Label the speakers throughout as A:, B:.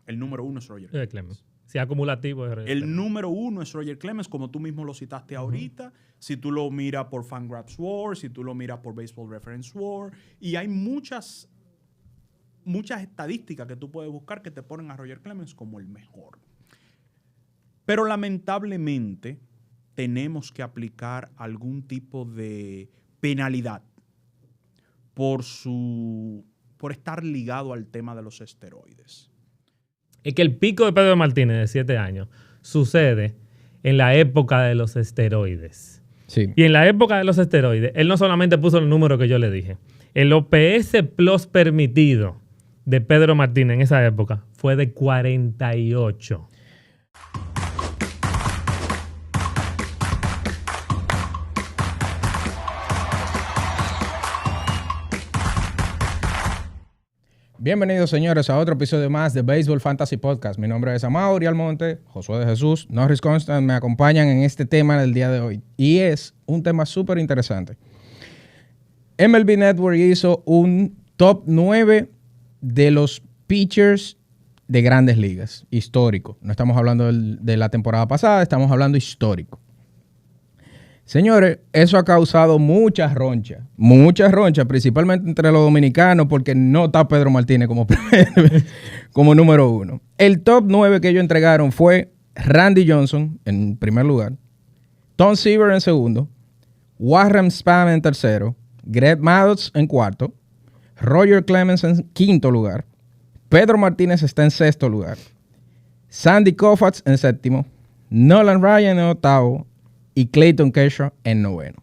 A: El número 1 es Roger
B: Clemens.
A: Clemens.
B: Si acumulativo es Roger
A: El
B: Clemens.
A: número 1 es Roger Clemens, como tú mismo lo citaste ahorita. Si tú lo miras por Fangraphs War, si tú lo miras por Baseball Reference War. Y hay muchas estadísticas que tú puedes buscar que te ponen a Roger Clemens como el mejor. Pero lamentablemente tenemos que aplicar algún tipo de penalidad por estar ligado al tema de los esteroides.
B: Es que el pico de Pedro Martínez de 7 años sucede en la época de los esteroides.
C: Sí.
B: Y en la época de los esteroides, él no solamente puso el número que yo le dije. El OPS Plus permitido de Pedro Martínez en esa época fue de 48.
C: Bienvenidos, señores, a otro episodio más de Baseball Fantasy Podcast. Mi nombre es Amaury Almonte, Josué de Jesús, Norris Constant me acompañan en este tema del día de hoy. Y es un tema súper interesante. MLB Network hizo un top 9 de los pitchers de grandes ligas, histórico. No estamos hablando de la temporada pasada, estamos hablando histórico. Señores, eso ha causado muchas ronchas, principalmente entre los dominicanos, porque no está Pedro Martínez como número 1. El top 9 que ellos entregaron fue Randy Johnson en primer lugar, Tom Seaver en segundo, Warren Spahn en tercero, Greg Maddux en cuarto, Roger Clemens en quinto lugar, Pedro Martínez está en sexto lugar, Sandy Koufax en séptimo, Nolan Ryan en octavo, y Clayton Kershaw en noveno.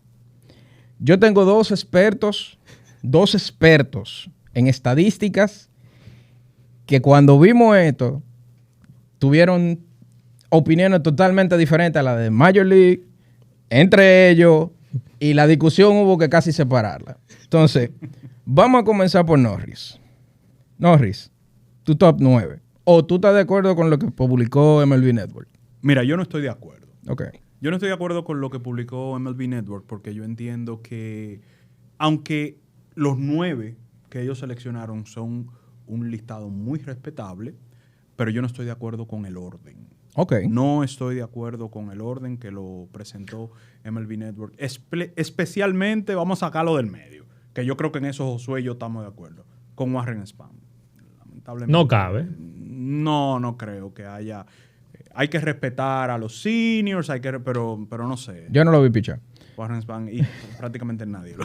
C: Yo tengo dos expertos en estadísticas que cuando vimos esto tuvieron opiniones totalmente diferentes a la de Major League, entre ellos, y la discusión hubo que casi separarla. Entonces, vamos a comenzar por Norris. Norris, tu top 9. ¿O tú estás de acuerdo con lo que publicó MLB Network?
A: Mira, yo no estoy de acuerdo.
C: Ok.
A: Yo no estoy de acuerdo con lo que publicó MLB Network porque yo entiendo que, aunque los 9 que ellos seleccionaron son un listado muy respetable, pero yo no estoy de acuerdo con el orden.
C: Ok.
A: No estoy de acuerdo con el orden que lo presentó MLB Network. Especialmente, vamos a sacarlo del medio, que yo creo que en eso Josué y yo estamos de acuerdo, con Warren Spahn. Lamentablemente.
B: No cabe.
A: No creo que haya... Hay que respetar a los seniors, pero no sé.
C: Yo no lo vi pichar.
A: Warren Spahn y prácticamente nadie lo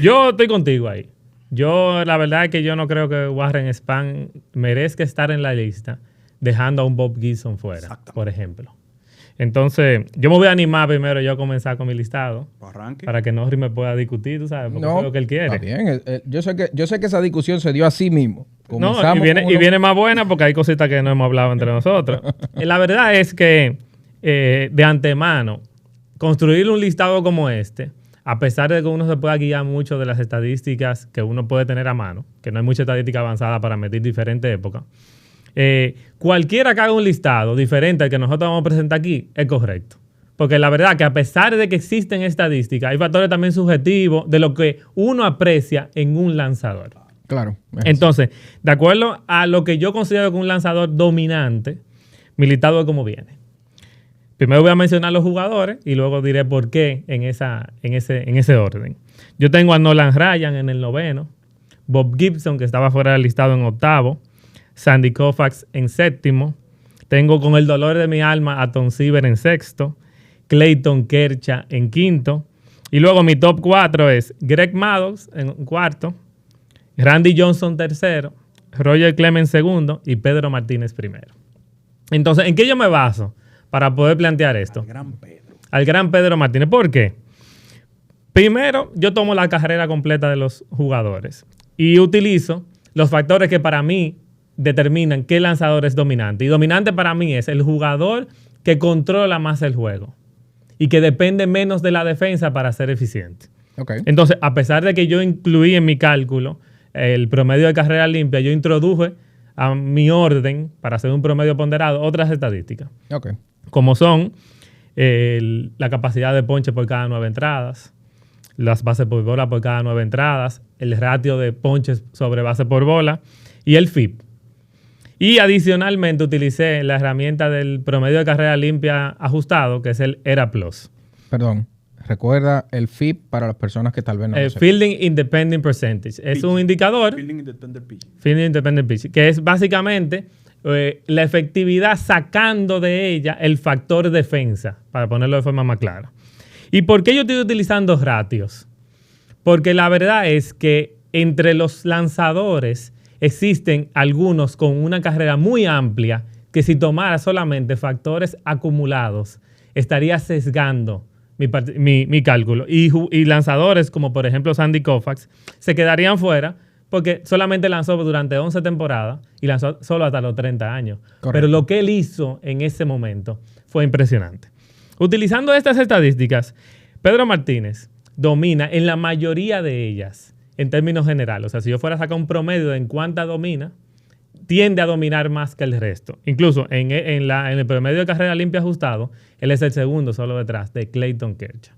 B: Yo estoy contigo ahí. La verdad es que yo no creo que Warren Spahn merezca estar en la lista dejando a un Bob Gibson fuera, por ejemplo. Entonces, yo me voy a animar primero yo a comenzar con mi listado. Para que Norris me pueda discutir, tú sabes, porque es lo que él quiere.
C: Está bien. Yo sé que esa discusión se dio a sí mismo.
B: No, y viene más buena porque hay cositas que no hemos hablado entre nosotros. La verdad es que, de antemano, construir un listado como este, a pesar de que uno se pueda guiar mucho de las estadísticas que uno puede tener a mano, que no hay mucha estadística avanzada para medir diferentes épocas, cualquiera que haga un listado diferente al que nosotros vamos a presentar aquí es correcto. Porque la verdad que a pesar de que existen estadísticas, hay factores también subjetivos de lo que uno aprecia en un lanzador.
C: Claro.
B: Entonces, de acuerdo a lo que yo considero que un lanzador dominante, mi listado es como viene. Primero voy a mencionar los jugadores y luego diré por qué en ese orden. Yo tengo a Nolan Ryan en el noveno, Bob Gibson, que estaba fuera del listado, en octavo, Sandy Koufax en séptimo, tengo con el dolor de mi alma a Tom Seaver en sexto, Clayton Kershaw en quinto, y luego mi top 4 es Greg Maddux en cuarto, Randy Johnson tercero, Roger Clemens segundo y Pedro Martínez primero. Entonces, ¿en qué yo me baso para poder plantear esto? Al gran Pedro Martínez. ¿Por qué? Primero, yo tomo la carrera completa de los jugadores y utilizo los factores que para mí determinan qué lanzador es dominante. Y dominante para mí es el jugador que controla más el juego y que depende menos de la defensa para ser eficiente.
C: Okay.
B: Entonces, a pesar de que yo incluí en mi cálculo el promedio de carrera limpia, yo introduje a mi orden, para hacer un promedio ponderado, otras estadísticas.
C: Okay.
B: Como son la capacidad de ponche por cada 9 entradas, las bases por bola por cada 9 entradas, el ratio de ponches sobre base por bola y el FIP. Y adicionalmente utilicé la herramienta del promedio de carrera limpia ajustado, que es el ERA Plus.
C: Perdón. Recuerda el FIP para las personas que tal vez no lo sepan.
B: Fielding Independent Percentage. Es un indicador.
A: Fielding Independent Pitch.
B: Fielding Independent Pitch. Que es básicamente la efectividad sacando de ella el factor defensa, para ponerlo de forma más clara. ¿Y por qué yo estoy utilizando ratios? Porque la verdad es que entre los lanzadores existen algunos con una carrera muy amplia que si tomara solamente factores acumulados estaría sesgando mi cálculo. Y lanzadores como por ejemplo Sandy Koufax se quedarían fuera porque solamente lanzó durante 11 temporadas y lanzó solo hasta los 30 años. Correcto. Pero lo que él hizo en ese momento fue impresionante. Utilizando estas estadísticas, Pedro Martínez domina en la mayoría de ellas en términos generales. O sea, si yo fuera a sacar un promedio de en cuánta domina, tiende a dominar más que el resto. Incluso en el promedio de carrera limpia ajustado, él es el segundo solo detrás de Clayton Kershaw.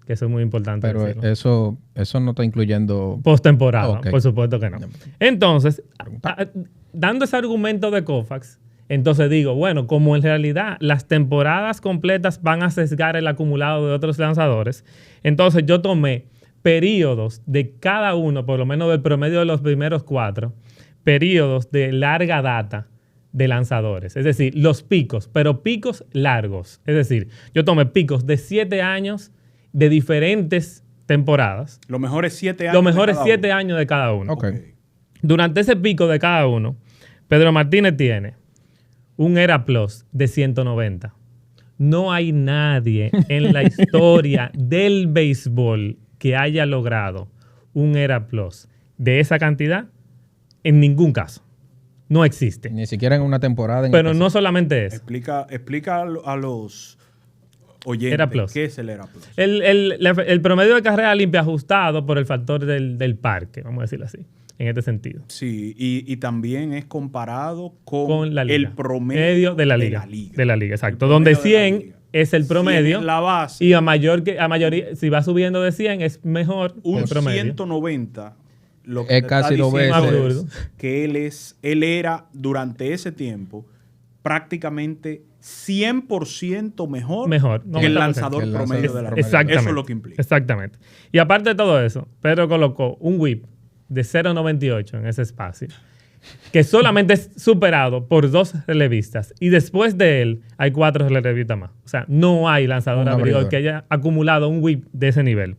B: Que eso es muy importante.
C: Pero eso no está incluyendo...
B: Postemporada,
C: okay.
B: Por supuesto que no. Entonces, dando ese argumento de Koufax, entonces digo, bueno, como en realidad las temporadas completas van a sesgar el acumulado de otros lanzadores, entonces yo tomé periodos de cada uno, por lo menos del promedio de los primeros 4, periodos de larga data de lanzadores. Es decir, los picos, pero picos largos. Es decir, yo tomé picos de 7 años de diferentes temporadas.
A: Los mejores 7 años.
B: Los mejores 7 años de cada uno.
C: Okay.
B: Durante ese pico de cada uno, Pedro Martínez tiene un ERA Plus de 190. No hay nadie en la historia del béisbol que haya logrado un ERA Plus de esa cantidad en ningún caso. No existe.
C: Ni siquiera en una temporada.
B: Pero no solamente eso.
A: Explica a los oyentes
B: ERA Plus.
A: ¿Qué es el ERA Plus?
B: El promedio de carrera limpia ajustado por el factor del parque, vamos a decirlo así, en este sentido.
A: Sí, y también es comparado con
B: la liga.
A: El promedio
B: de la liga. De la liga, exacto. Donde 100 es el promedio.
A: La base.
B: Y a mayoría, si va subiendo de 100 es mejor
A: un
B: el promedio.
A: 190. Lo que
C: es casi 2
A: veces que él era durante ese tiempo prácticamente 100% mejor que el lanzador promedio de la liga.
B: Exactamente.
A: Eso es lo que implica.
B: Exactamente. Y aparte de todo eso, Pedro colocó un whip de 0.98 en ese espacio, que solamente es superado por 2 relevistas. Y después de él hay 4 relevistas más. O sea, no hay lanzador abridor que haya acumulado un whip de ese nivel.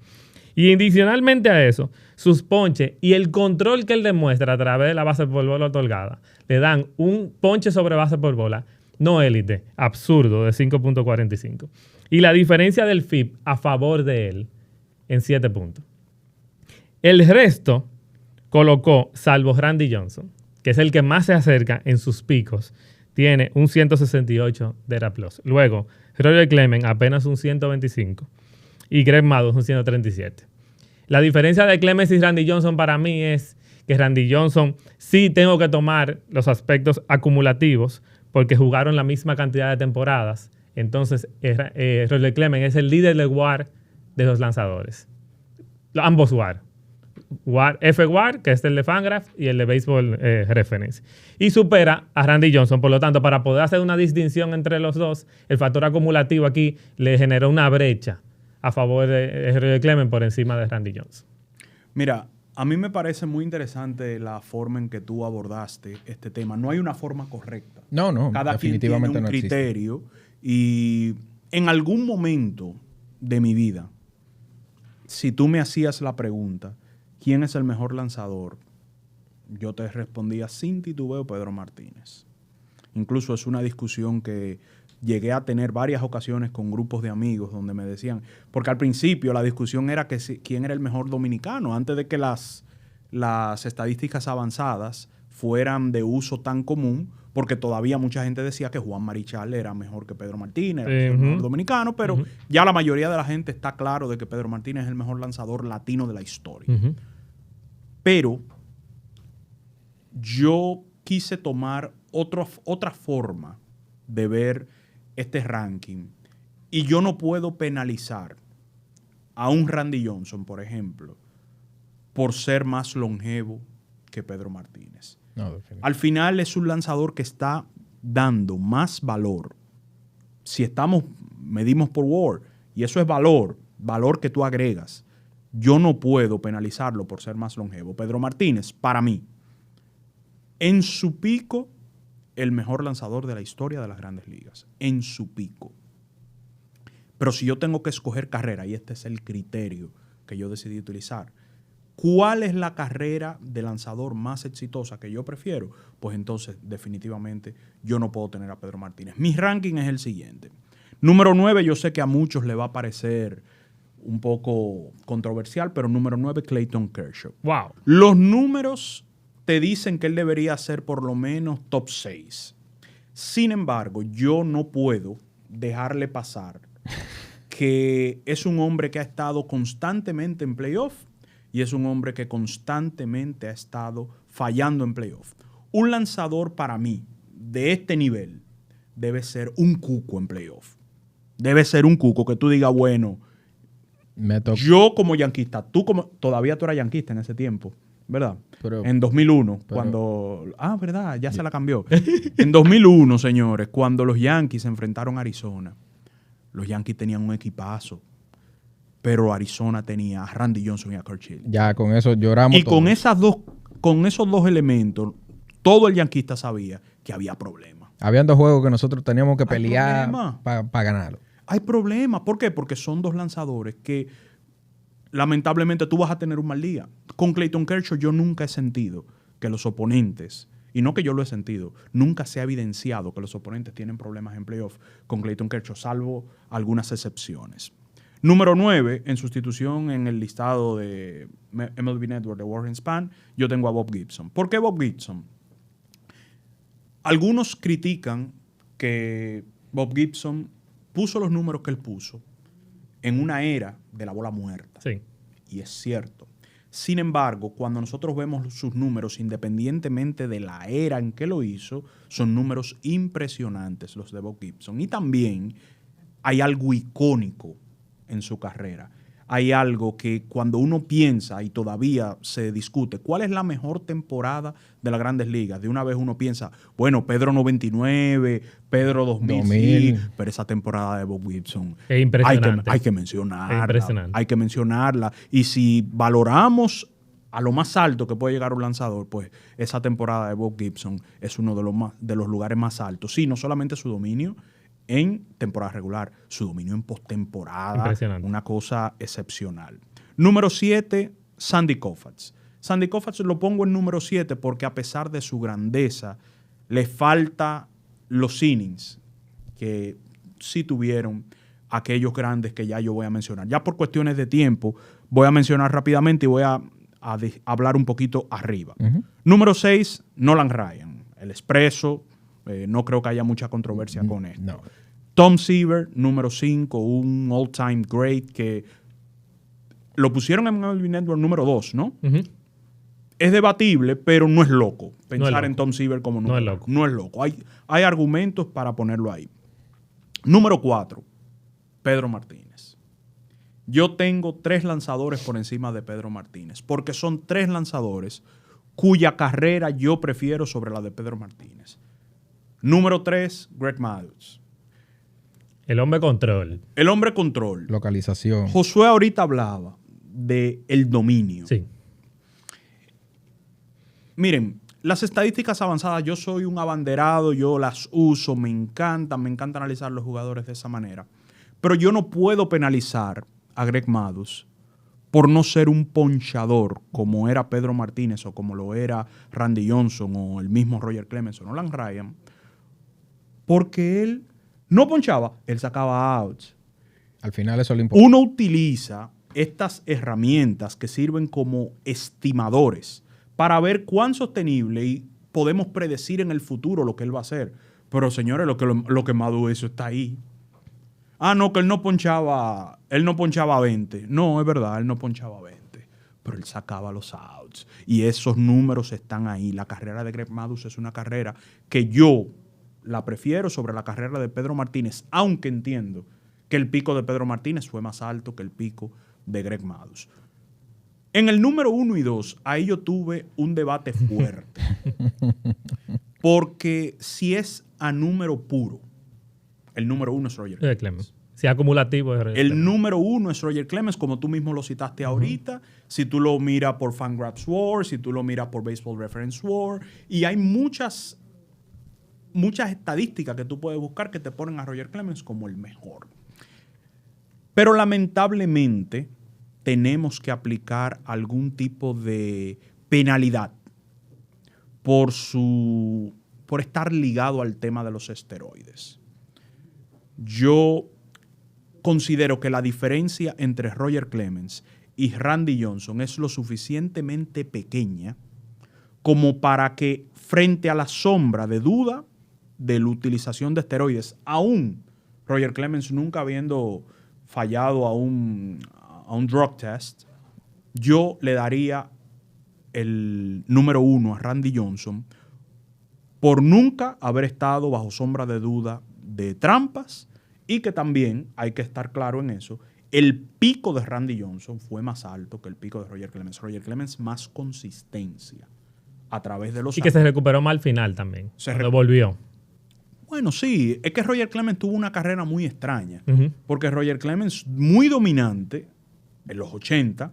B: Y adicionalmente a eso, sus ponches y el control que él demuestra a través de la base por bola otorgada, le dan un ponche sobre base por bola, no élite, absurdo, de 5.45. Y la diferencia del FIP a favor de él en 7 puntos. El resto colocó, salvo Randy Johnson, que es el que más se acerca en sus picos, tiene un 168 de ERA Plus. Luego, Roger Clemens apenas un 125 y Greg Maddux un 137. La diferencia de Clemens y Randy Johnson para mí es que Randy Johnson sí tengo que tomar los aspectos acumulativos porque jugaron la misma cantidad de temporadas. Entonces, Roger Clemens es el líder de WAR de los lanzadores. Ambos WAR. F-WAR, que es el de Fangraph, y el de Baseball Reference. Y supera a Randy Johnson. Por lo tanto, para poder hacer una distinción entre los dos, el factor acumulativo aquí le generó una brecha a favor de Roger Clemens por encima de Randy Johnson.
A: Mira, a mí me parece muy interesante la forma en que tú abordaste este tema. No hay una forma correcta.
C: No,
A: cada
C: definitivamente
A: quien tiene un
C: no
A: criterio. Y en algún momento de mi vida, si tú me hacías la pregunta, ¿quién es el mejor lanzador? Yo te respondía sin titubeo Pedro Martínez. Incluso es una discusión que llegué a tener varias ocasiones con grupos de amigos donde me decían, porque al principio la discusión era que quién era el mejor dominicano, antes de que las estadísticas avanzadas fueran de uso tan común, porque todavía mucha gente decía que Juan Marichal era mejor que Pedro Martínez, era el mejor dominicano, pero ya la mayoría de la gente está claro de que Pedro Martínez es el mejor lanzador latino de la historia. Pero yo quise tomar otra forma de ver este ranking y yo no puedo penalizar a un Randy Johnson, por ejemplo, por ser más longevo que Pedro Martínez.
C: No, definitivamente.
A: Al final es un lanzador que está dando más valor. Si medimos por WAR, y eso es valor que tú agregas. Yo no puedo penalizarlo por ser más longevo. Pedro Martínez, para mí, en su pico, el mejor lanzador de la historia de las Grandes Ligas. En su pico. Pero si yo tengo que escoger carrera, y este es el criterio que yo decidí utilizar, ¿cuál es la carrera de lanzador más exitosa que yo prefiero? Pues entonces, definitivamente, yo no puedo tener a Pedro Martínez. Mi ranking es el siguiente. Número 9, yo sé que a muchos le va a parecer un poco controversial, pero número 9, Clayton Kershaw.
B: Wow.
A: Los números te dicen que él debería ser por lo menos top 6. Sin embargo, yo no puedo dejarle pasar que es un hombre que ha estado constantemente en playoff y es un hombre que constantemente ha estado fallando en playoff. Un lanzador para mí de este nivel debe ser un cuco en playoff. Debe ser un cuco que tú digas, bueno, yo como yanquista, todavía tú eras yanquista en ese tiempo, ¿verdad? En 2001, cuando... ¿verdad? Ya se la cambió. En 2001, señores, cuando los Yankees se enfrentaron a Arizona, los Yankees tenían un equipazo, pero Arizona tenía a Randy Johnson y a Kurt Schilling.
C: Ya con eso lloramos.
A: Y todos. Con esos dos elementos, todo el yanquista sabía que había problemas.
C: Habían dos juegos que nosotros teníamos que pelear para ganarlo.
A: Hay problemas. ¿Por qué? Porque son dos lanzadores que lamentablemente tú vas a tener un mal día. Con Clayton Kershaw yo nunca he sentido que los oponentes, y no que yo lo he sentido, nunca se ha evidenciado que los oponentes tienen problemas en playoff con Clayton Kershaw, salvo algunas excepciones. Número 9, en sustitución en el listado de MLB Network de Warren Spahn, yo tengo a Bob Gibson. ¿Por qué Bob Gibson? Algunos critican que Bob Gibson puso los números que él puso en una era de la bola muerta.
B: Sí.
A: Y es cierto. Sin embargo, cuando nosotros vemos sus números, independientemente de la era en que lo hizo, son números impresionantes los de Bob Gibson. Y también hay algo icónico en su carrera. Hay algo que cuando uno piensa y todavía se discute, ¿cuál es la mejor temporada de las Grandes Ligas? De una vez uno piensa, bueno, Pedro 99, Pedro 2000, sí, pero esa temporada de Bob Gibson
B: es impresionante.
A: Hay que mencionarla.
B: Es impresionante.
A: Hay que mencionarla. Y si valoramos a lo más alto que puede llegar un lanzador, pues esa temporada de Bob Gibson es uno de los lugares más altos. Sí, no solamente su dominio en temporada regular, su dominio en postemporada, una cosa excepcional. Número 7, Sandy Koufax. Sandy Koufax lo pongo en número 7 porque a pesar de su grandeza, le falta los innings que sí tuvieron aquellos grandes que ya yo voy a mencionar. Ya por cuestiones de tiempo, voy a mencionar rápidamente y voy a hablar un poquito arriba. Número 6, Nolan Ryan, el expreso. No creo que haya mucha controversia con esto.
C: No.
A: Tom Seaver, número 5, un all-time great que lo pusieron en MLB Network número 2, ¿no? Es debatible, pero no es loco pensar en Tom Seaver como número 1. No es loco. Hay argumentos para ponerlo ahí. Número 4, Pedro Martínez. Yo tengo 3 lanzadores por encima de Pedro Martínez, porque son 3 lanzadores cuya carrera yo prefiero sobre la de Pedro Martínez. Número 3, Greg Maddux.
B: El hombre control.
A: El hombre control.
C: Localización.
A: Josué ahorita hablaba del dominio.
B: Sí.
A: Miren, las estadísticas avanzadas, yo soy un abanderado, yo las uso, me encanta analizar los jugadores de esa manera. Pero yo no puedo penalizar a Greg Maddux por no ser un ponchador como era Pedro Martínez o como lo era Randy Johnson o el mismo Roger Clemens o Nolan Ryan. Porque él no ponchaba, él sacaba outs.
C: Al final eso le importa.
A: Uno utiliza estas herramientas que sirven como estimadores para ver cuán sostenible y podemos predecir en el futuro lo que él va a hacer. Pero señores, lo que Maddux hizo está ahí. No, que él no ponchaba 20. No, es verdad, él no ponchaba 20. Pero él sacaba los outs. Y esos números están ahí. La carrera de Greg Maddux es una carrera que yo la prefiero sobre la carrera de Pedro Martínez, aunque entiendo que el pico de Pedro Martínez fue más alto que el pico de Greg Maddux. En el número 1 y 2, ahí yo tuve un debate fuerte. Porque si es a número puro, el número 1 es Roger Clemens.
B: Si acumulativo es Roger
A: El
B: Clemens.
A: número 1 es Roger Clemens, como tú mismo lo citaste ahorita. Si tú lo miras por Fangraphs War, si tú lo miras por Baseball Reference War. Y hay muchas estadísticas que tú puedes buscar que te ponen a Roger Clemens como el mejor. Pero lamentablemente tenemos que aplicar algún tipo de penalidad por estar ligado al tema de los esteroides. Yo considero que la diferencia entre Roger Clemens y Randy Johnson es lo suficientemente pequeña como para que, frente a la sombra de duda de la utilización de esteroides, aún Roger Clemens nunca habiendo fallado a un drug test, yo le daría el número 1 a Randy Johnson por nunca haber estado bajo sombra de duda de trampas, y que también, hay que estar claro en eso, el pico de Randy Johnson fue más alto que el pico de Roger Clemens. Roger Clemens más consistencia a través de los
B: Y que se recuperó más al final también.
A: Se
B: Cuando volvió.
A: Bueno, sí, es que Roger Clemens tuvo una carrera muy extraña,
B: Ujú.
A: porque Roger Clemens muy dominante en los 80,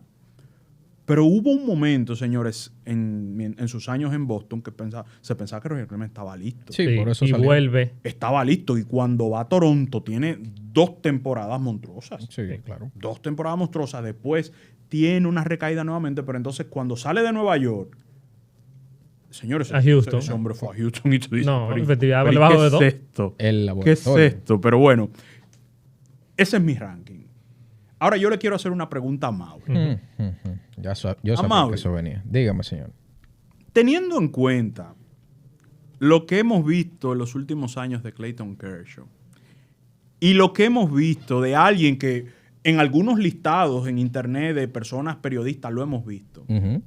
A: pero hubo un momento, señores, en sus años en Boston que se pensaba que Roger Clemens estaba listo.
C: Sí,
B: Sí,
C: por eso
B: y
C: salió.
B: vuelve.
A: Estaba listo, y cuando va a Toronto tiene 2 temporadas monstruosas.
C: Sí, claro.
A: 2 temporadas monstruosas. Después tiene una recaída nuevamente, pero entonces cuando sale de Nueva York, señores,
B: A Houston.
A: ese hombre fue a Houston y tú dices,
B: No,
A: pero,
B: efectivamente,
A: pero,
B: bajo
A: ¿qué
B: de
A: es
B: 2?
A: esto?
C: El
A: ¿Qué es
C: laboratorio.
A: esto? Pero bueno, ese es mi ranking. Ahora yo le quiero hacer una pregunta a Mauri.
C: Yo sabía
A: Amable.
C: que eso venía. Dígame, señor.
A: Teniendo en cuenta lo que hemos visto en los últimos años de Clayton Kershaw y lo que hemos visto de alguien que en algunos listados en internet de personas periodistas lo hemos visto,
C: Ujú.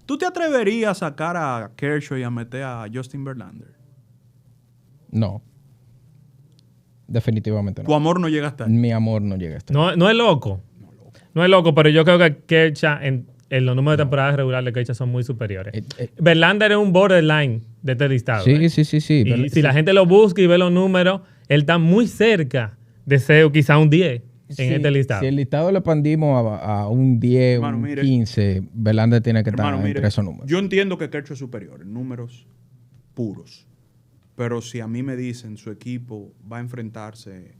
A: ¿tú te atreverías a sacar a Kershaw y a meter a Justin Verlander?
C: No. Definitivamente
A: Tu
C: no.
A: amor no llega hasta ahí.
C: Mi amor no llega a estar.
B: No es loco. No es loco, pero yo creo que Kershaw, en los números de temporadas regulares de Kershaw son muy superiores. Verlander es un borderline de este listado.
C: Sí, sí.
B: Y si la gente lo busca y ve los números, él está muy cerca de ser quizá un 10 en este listado.
C: Si el listado le expandimos a un 10,
A: Hermano,
C: un
A: mire.
C: 15, Verlander tiene que
A: Hermano,
C: estar
A: mire,
C: entre esos números.
A: yo entiendo que Kershaw es superior en números puros. Pero si a mí me dicen su equipo va a enfrentarse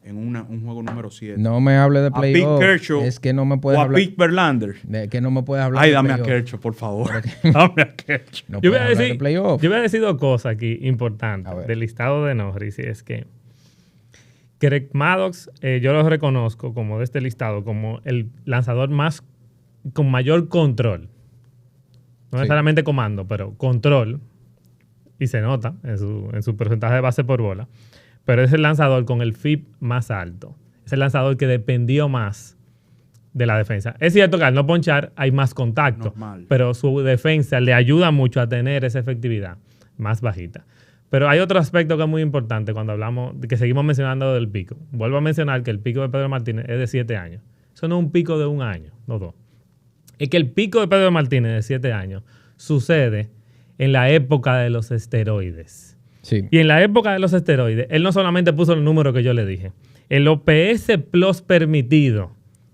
A: en un juego número 7
C: No me hable de
A: a Pete
C: playoff.
A: Kershaw
C: Es que no me puedes
A: o a
C: hablar.
A: Pete Verlander.
C: De que no me puedes hablar
A: Ay,
C: de
A: dame a
C: playoff.
A: Kershaw, por favor. Dame a Kershaw.
C: No
B: Yo voy,
C: puedes
B: a
C: hablar de
B: decir,
C: playoff.
B: yo voy a decir dos cosas aquí
C: A
B: importantes
C: ver.
B: del listado de Norris. Y es que Greg Maddux, yo lo reconozco como de este listado, como el lanzador con mayor control. No
C: Sí.
B: necesariamente comando, pero control. Y se nota en su porcentaje de base por bola. Pero es el lanzador con el FIP más alto. Es el lanzador que dependió más de la defensa. Es cierto que al no ponchar hay más contacto,
A: Normal.
B: pero su defensa le ayuda mucho a tener esa efectividad más bajita. Pero hay otro aspecto que es muy importante cuando hablamos, que seguimos mencionando del pico. Vuelvo a mencionar que el pico de Pedro Martínez es de 7 años. Eso no es un pico de 1 año, no 2. Es que el pico de Pedro Martínez de 7 años sucede en la época de los esteroides.
C: Sí.
B: Y en la época de los esteroides, él no solamente puso el número que yo le dije. El OPS plus permitido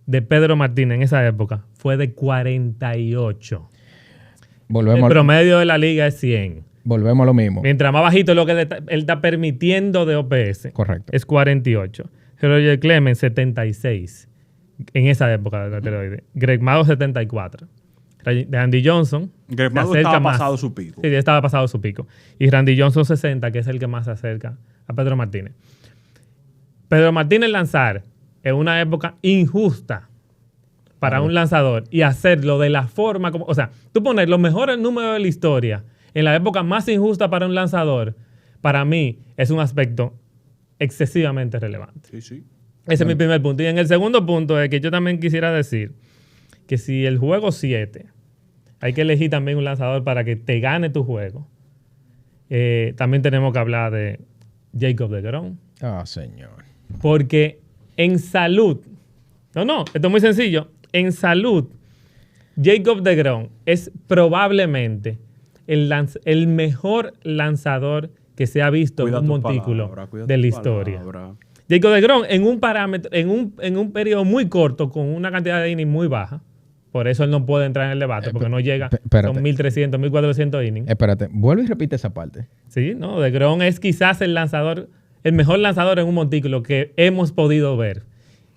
B: de Pedro Martínez en esa época fue de 48. El
C: Volvemos,
B: promedio de la liga es 100.
C: volvemos a lo mismo.
B: Mientras más bajito es lo que él está permitiendo de OPS.
C: Correcto.
B: Es 48. Roger Clemens, 76. En esa época de los esteroides. Greg Maddux, 74. Randy Johnson
A: Greg
B: se
A: Maddux
B: acerca
A: estaba
B: más.
A: pasado su pico.
B: Sí, ya estaba pasado su pico. Y Randy Johnson 60, que es el que más se acerca a Pedro Martínez. Pedro Martínez lanzar en una época injusta para un lanzador y hacerlo de la forma como... O sea, tú poner los mejores números de la historia en la época más injusta para un lanzador, para mí es un aspecto excesivamente relevante.
A: Sí, sí.
B: Ese es mi primer punto. Y en el segundo punto es que yo también quisiera decir que si el juego 7 hay que elegir también un lanzador para que te gane tu juego, también tenemos que hablar de Jacob deGrom.
C: Ah, señor.
B: Porque en salud, esto es muy sencillo, en salud, Jacob deGrom es probablemente el mejor lanzador que se ha visto
A: Cuida
B: en un
A: tu
B: montículo
A: palabra,
B: de la historia.
A: palabra.
B: Jacob deGrom en un parámetro, en un periodo muy corto, con una cantidad de innings muy baja, por eso él no puede entrar en el debate, porque no llega,
C: espérate.
B: son 1.300, 1.400 innings.
C: Espérate, vuelve y repite esa parte.
B: Sí, no, deGrom es quizás el mejor lanzador en un montículo que hemos podido ver.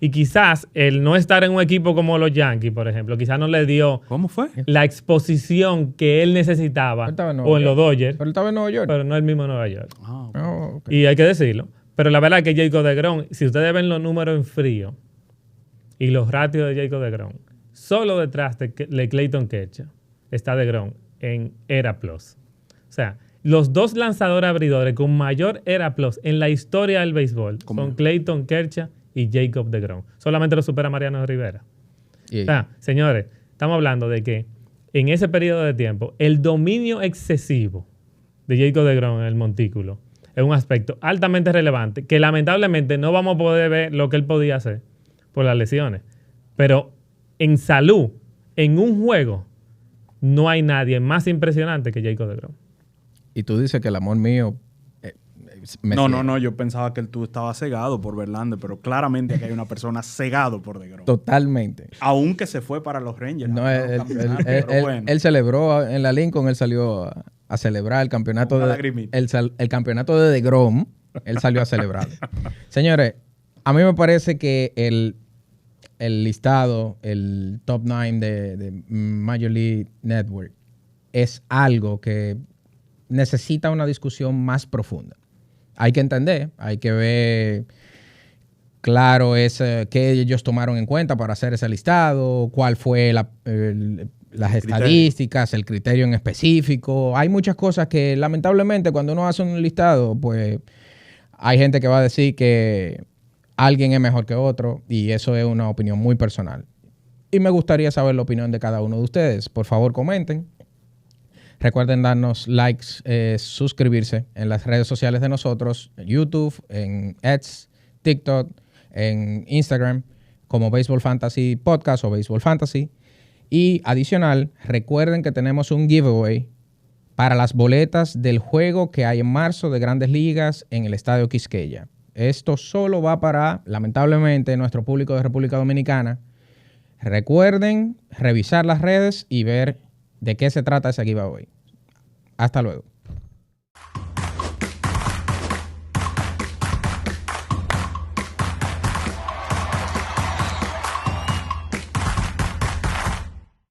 B: Y quizás el no estar en un equipo como los Yankees, por ejemplo, quizás no le dio
A: ¿Cómo fue?
B: la exposición que él necesitaba,
C: Él estaba en
B: o
C: Nueva
B: en los
C: York.
B: Dodgers,
C: Pero él estaba en Nueva York.
B: pero no el mismo Nueva York.
A: Ah, ok.
C: Oh, ok.
B: Y hay que decirlo. Pero la verdad es que Jacob deGrom, si ustedes ven los números en frío y los ratios de Jacob deGrom, solo detrás de Clayton Kershaw está deGrom en ERA Plus. O sea, los dos lanzadores abridores con mayor ERA Plus en la historia del béisbol son Clayton Kershaw y Jacob deGrom. Solamente lo supera Mariano Rivera.
C: Y-
B: O sea, señores, estamos hablando de que en ese periodo de tiempo, el dominio excesivo de Jacob deGrom en el montículo es un aspecto altamente relevante que lamentablemente no vamos a poder ver lo que él podía hacer por las lesiones. Pero en salud, en un juego, no hay nadie más impresionante que Jacob deGrom.
C: y tú dices que el amor mío... me
A: No,
C: ciega.
A: no, yo pensaba que tú estabas cegado por Verlander, pero claramente aquí hay una persona cegado por deGrom.
C: Totalmente.
A: Aunque se fue para los Rangers.
C: No,
A: a
C: él,
A: ganar un
C: él-
A: campeonato,
C: él-
A: pero bueno.
C: él celebró en la Lincoln, él salió a celebrar el campeonato
A: Con una
C: de
A: lagrimita.
C: el campeonato de deGrom, él salió a celebrar. Señores, a mí me parece que el listado, el top 9 de Major League Network es algo que necesita una discusión más profunda. Hay que entender, hay que ver claro qué ellos tomaron en cuenta para hacer ese listado, cuál fue las estadísticas, el criterio en específico. Hay muchas cosas que lamentablemente cuando uno hace un listado, pues hay gente que va a decir que alguien es mejor que otro y eso es una opinión muy personal. Y me gustaría saber la opinión de cada uno de ustedes. Por favor, comenten. Recuerden darnos likes, suscribirse en las redes sociales de nosotros, en YouTube, en X, TikTok, en Instagram, como Baseball Fantasy Podcast o Baseball Fantasy. Y adicional, recuerden que tenemos un giveaway para las boletas del juego que hay en marzo de Grandes Ligas en el Estadio Quisqueya. Esto solo va para, lamentablemente, nuestro público de República Dominicana. Recuerden revisar las redes y ver de qué se trata ese giveaway. Hasta luego.